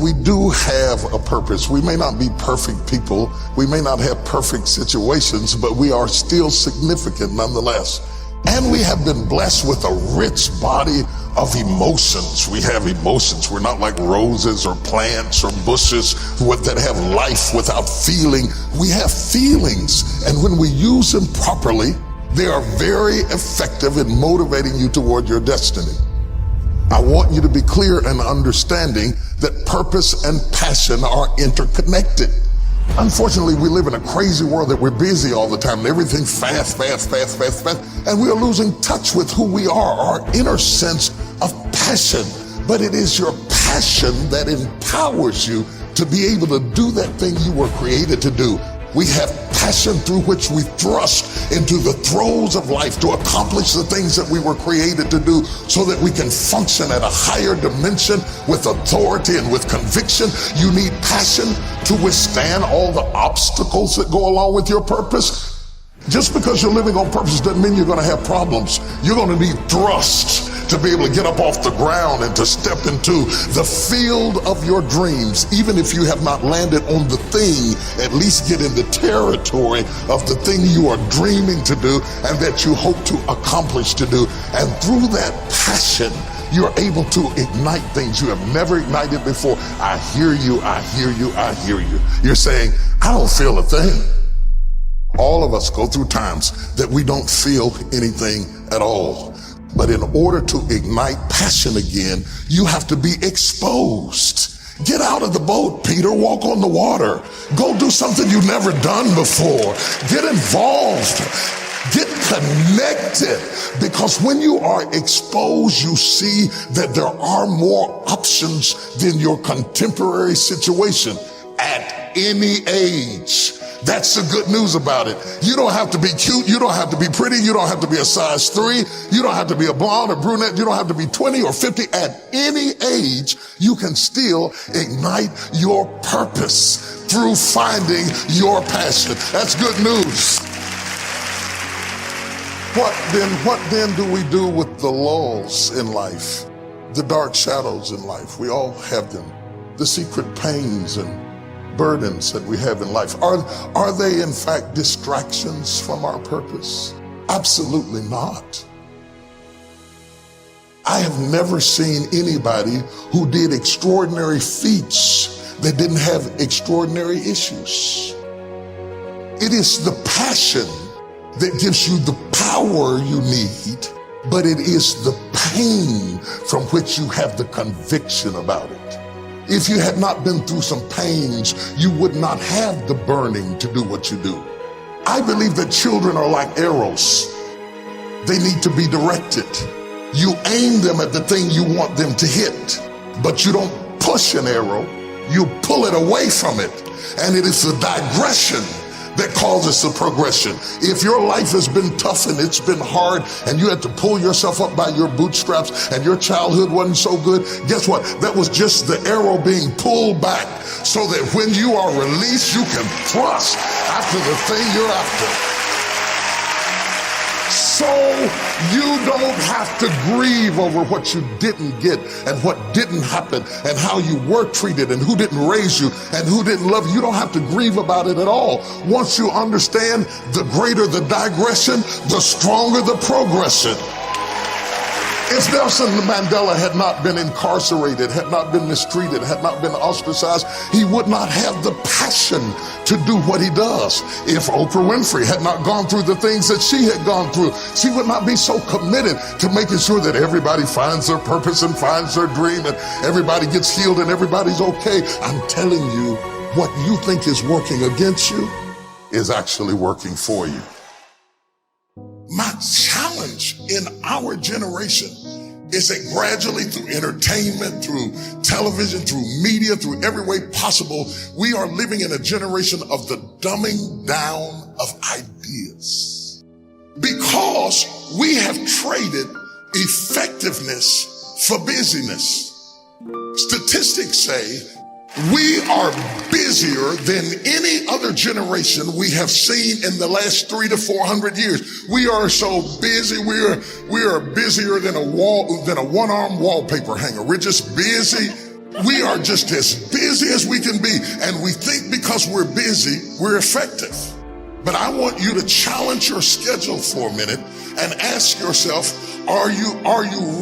we do have a purpose. We may not be perfect people. We may not have perfect situations, but we are still significant nonetheless. And we have been blessed with a rich body of emotions. We have emotions. We're not like roses or plants or bushes that have life without feeling. We have feelings, and when we use them properly, they are very effective in motivating you toward your destiny. I want you to be clear and understanding that purpose and passion are interconnected. Unfortunately, we live in a crazy world that we're busy all the time and everything's fast, and we are losing touch with who we are, our inner sense of passion. But it is your passion that empowers you to be able to do that thing you were created to do. We have passion through which we thrust into the throes of life to accomplish the things that we were created to do so that we can function at a higher dimension with authority and with conviction. You need passion to withstand all the obstacles that go along with your purpose. Just because you're living on purpose doesn't mean you're going to have problems. You're going to need thrust to be able to get up off the ground and to step into the field of your dreams. Even if you have not landed on the thing, at least get in the territory of the thing you are dreaming to do and that you hope to accomplish to do. And through that passion, you're able to ignite things you have never ignited before. I hear you, I hear you, I hear you. You're saying, I don't feel a thing. All of us go through times that we don't feel anything at all. But in order to ignite passion again, you have to be exposed. Get out of the boat, Peter. Walk on the water. Go do something you've never done before. Get involved. Get connected. Because when you are exposed, you see that there are more options than your contemporary situation at any age. That's the good news about it. You don't have to be cute. You don't have to be pretty. You don't have to be a size 3. You don't have to be a blonde or brunette. You don't have to be 20 or 50. At any age, you can still ignite your purpose through finding your passion. That's good news. What then do we do with the lulls in life? The dark shadows in life. We all have them. The secret pains and burdens that we have in life. Are they in fact distractions from our purpose? Absolutely not. I have never seen anybody who did extraordinary feats that didn't have extraordinary issues. It is the passion that gives you the power you need, but it is the pain from which you have the conviction about it. If you had not been through some pains, you would not have the burning to do what you do. I believe that children are like arrows. They need to be directed. You aim them at the thing you want them to hit, but you don't push an arrow, you pull it away from it. And it is the digression that causes the progression. If your life has been tough and it's been hard and you had to pull yourself up by your bootstraps and your childhood wasn't so good, guess what? That was just the arrow being pulled back so that when you are released, you can thrust after the thing you're after. So you don't have to grieve over what you didn't get and what didn't happen and how you were treated and who didn't raise you and who didn't love you. You don't have to grieve about it at all. Once you understand, the greater the digression, the stronger the progression. If Nelson Mandela had not been incarcerated, had not been mistreated, had not been ostracized, he would not have the passion to do what he does. If Oprah Winfrey had not gone through the things that she had gone through, she would not be so committed to making sure that everybody finds their purpose and finds their dream and everybody gets healed and everybody's okay. I'm telling you, what you think is working against you is actually working for you. My challenge in our generation is that gradually through entertainment, through television, through media, through every way possible, we are living in a generation of the dumbing down of ideas. Because we have traded effectiveness for busyness. Statistics say we are busier than any other generation we have seen in the last 300 to 400 years. We are so busy. We are busier than a one-arm wallpaper hanger. We're just busy. We are just as busy as we can be, and we think because we're busy, we're effective. But I want you to challenge your schedule for a minute and ask yourself, are you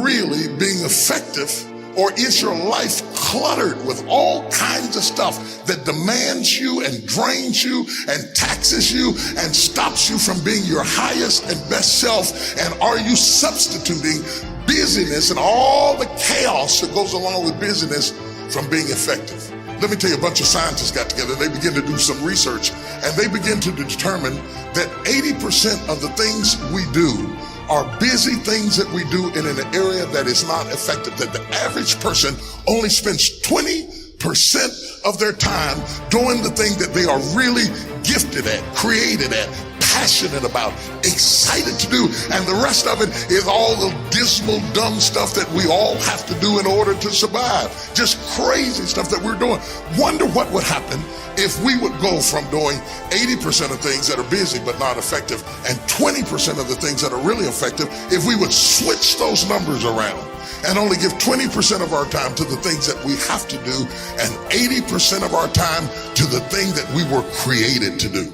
really being effective? Or is your life cluttered with all kinds of stuff that demands you and drains you and taxes you and stops you from being your highest and best self? And are you substituting busyness and all the chaos that goes along with busyness from being effective? Let me tell you, a bunch of scientists got together. They began to do some research, and they begin to determine that 80% of the things we do are busy things that we do in an area that is not effective, that the average person only spends 20% of their time doing the thing that they are really gifted at, created at, passionate about, excited to do, and the rest of it is all the dismal, dumb stuff that we all have to do in order to survive. Just crazy stuff that we're doing. Wonder what would happen if we would go from doing 80% of things that are busy but not effective and 20% of the things that are really effective, if we would switch those numbers around and only give 20% of our time to the things that we have to do and 80% of our time to the thing that we were created to do.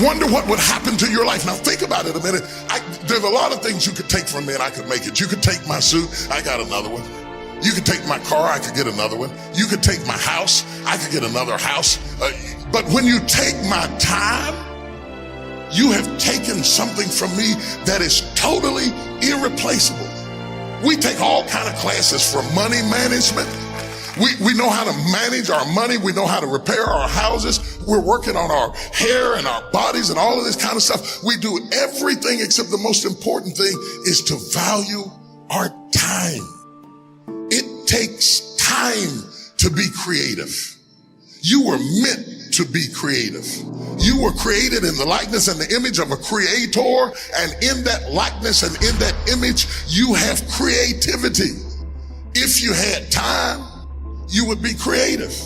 Wonder what would happen to your life. Now think about it a minute. There's a lot of things you could take from me and I could make it. You could take my suit, I got another one. You could take my car, I could get another one. You could take my house, I could get another house. But when you take my time, you have taken something from me that is totally irreplaceable. We take all kind of classes for money management. We know how to manage our money. We know how to repair our houses. We're working on our hair and our bodies and all of this kind of stuff. We do everything except the most important thing is to value our time. It takes time to be creative. You were meant to be creative. You were created in the likeness and the image of a creator, and in that likeness and in that image, you have creativity. If you had time, you would be creative.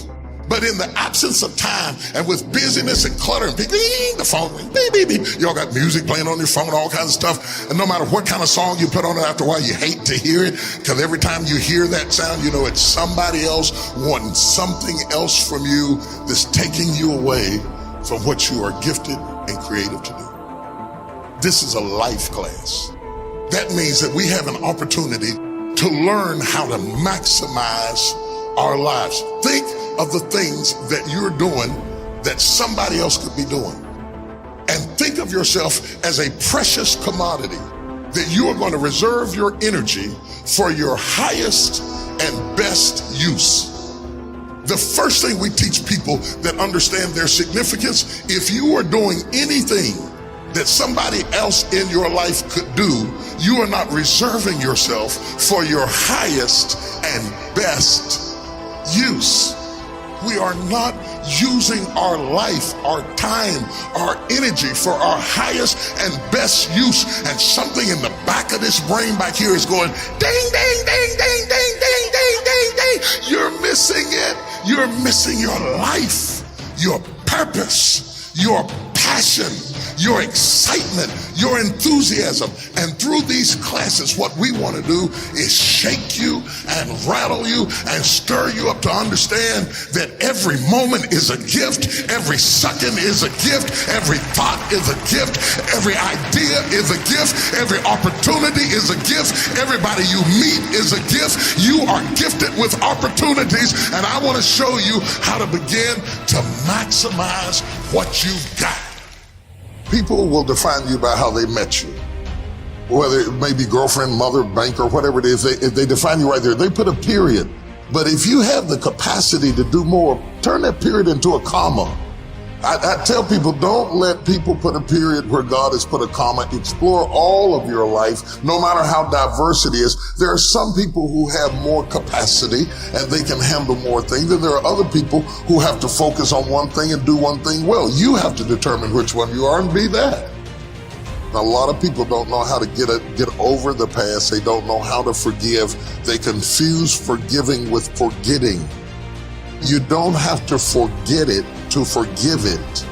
But in the absence of time and with busyness and clutter and the phone, beep, beep, beep. Y'all got music playing on your phone, all kinds of stuff. And no matter what kind of song you put on it, after a while you hate to hear it, because every time you hear that sound, you know it's somebody else wanting something else from you that's taking you away from what you are gifted and creative to do. This is a life class. That means that we have an opportunity to learn how to maximize our lives. Think of the things that you're doing that somebody else could be doing. And think of yourself as a precious commodity that you are going to reserve your energy for your highest and best use. The first thing we teach people that understand their significance, if you are doing anything that somebody else in your life could do, you are not reserving yourself for your highest and best use. We are not using our life, our time, our energy for our highest and best use. And something in the back of this brain back here is going ding, ding, ding, ding, ding, ding, ding, ding, ding. You're missing it. You're missing your life, your purpose, your passion, your excitement, your enthusiasm. And through these classes, what we want to do is shake you and rattle you and stir you up to understand that every moment is a gift, every second is a gift, every thought is a gift, every idea is a gift, every opportunity is a gift, everybody you meet is a gift. You are gifted with opportunities, and I want to show you how to begin to maximize what you've got. People will define you by how they met you. Whether it may be girlfriend, mother, banker, whatever it is, they define you right there. They put a period. But if you have the capacity to do more, turn that period into a comma. I tell people, don't let people put a period where God has put a comma. Explore all of your life, no matter how diverse it is. There are some people who have more capacity and they can handle more things, and there are other people who have to focus on one thing and do one thing well. You have to determine which one you are and be that. Now, a lot of people don't know how to get over the past. They don't know how to forgive. They confuse forgiving with forgetting. You don't have to forget it to forgive it.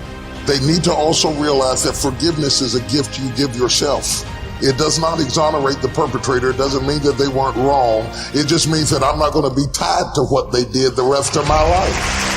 They need to also realize that forgiveness is a gift you give yourself. It does not exonerate the perpetrator. It doesn't mean that they weren't wrong. It just means that I'm not going to be tied to what they did the rest of my life.